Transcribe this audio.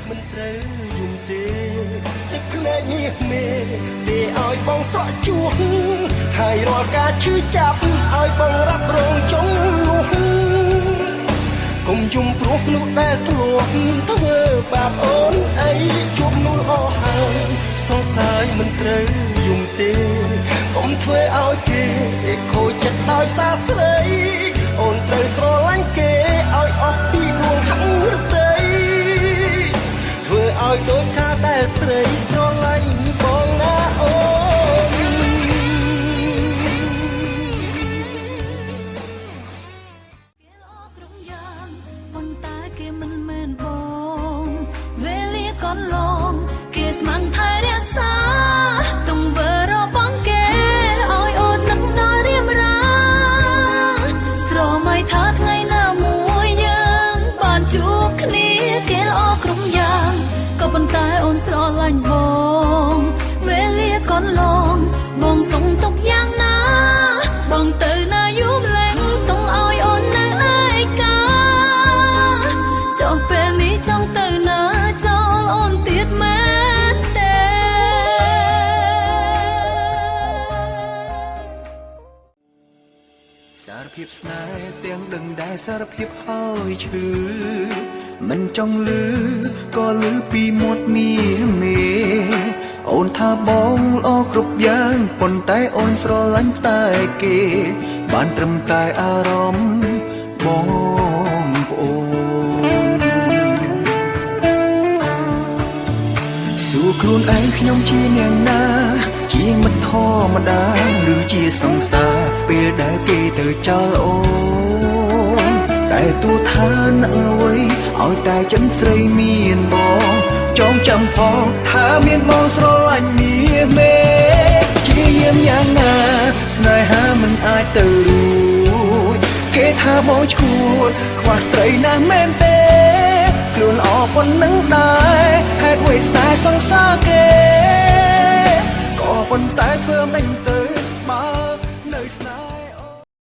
មិនត្រូវយំទេទឹកភ្នែកមាសមេទេឲ្យបងស្រក់ជួបហើយរាល់ការឈឺចាប់ឲ្យបងរ៉ាប់រងចុងនោះកុំយំព្រោះនោះដែលធ្លាប់ធ្វើបាបអូនអីជួបនោះអស់ហើយសង្ស័យមិនត្រូវយំទេកុំធ្វើឲ្យគេខូចចិត្តដោយសារស្រីអូនត្រូវស្រឡាញ់គេឲ្យអស់ពីដួងហឹងរតីធ្វើឲ្យដូចការដែលស្រីស្រឡាញ់បងណាអូនគេល្អគ្រប់យ៉ាងប៉ុន្តែគេមិនមែនបងវេលាកន្លងគេស្ម័គ្រថែរក្សាទង្វើរបស់គេឲ្យអូននឹកដល់រៀមរាស្រមៃថាថ្ងៃណាមួយយើងបានជួបគ្នាគេល្អគ្រប់យ៉ាងក៏ប៉ុន្តែអូនស្រឡាញ់បងវេលាកន្លងបងសុំទុកយ៉ាងណាបងទៅណាយូរម្លេះទុំឲ្យអូននៅឯកាចុះពេលនេះចង់ទៅណាចោលអូនទៀតមែនទេសារភាពស្នេហ៍ទាំងដឹងដែរសារភាពហើយឈឺមិនចង់លឺក៏លឺពីមាត់មាមេអូនថាបងល្អគ្រប់យ៉ាងប៉ុន្តែអូនស្រឡាញ់តែគេបានត្រឹមតែអារម្មណ៍បងប្អូនសួរខ្លួនឯងខ្ញុំជាអ្នកណាជាមិត្តធម្មតាឬជាសង្សារពេលដែលគេទៅចោលអូនតែទោះថានឹងអ្វីឲ្យតែចិនស្រីមានបងចងចាំផងថាមានបងស្រឡាញ់មាសមេជាយាមយ៉ាងណាស្នេហាមិនអាចទៅរួចគេថាបងឈួតខ្វះស្រីណាស់មែនទេខ្លួនល្អប៉ុណ្ណឹងដែរហេតុអ្វីស្នេហ៍សង្សារគេក៏ប៉ុន្តែ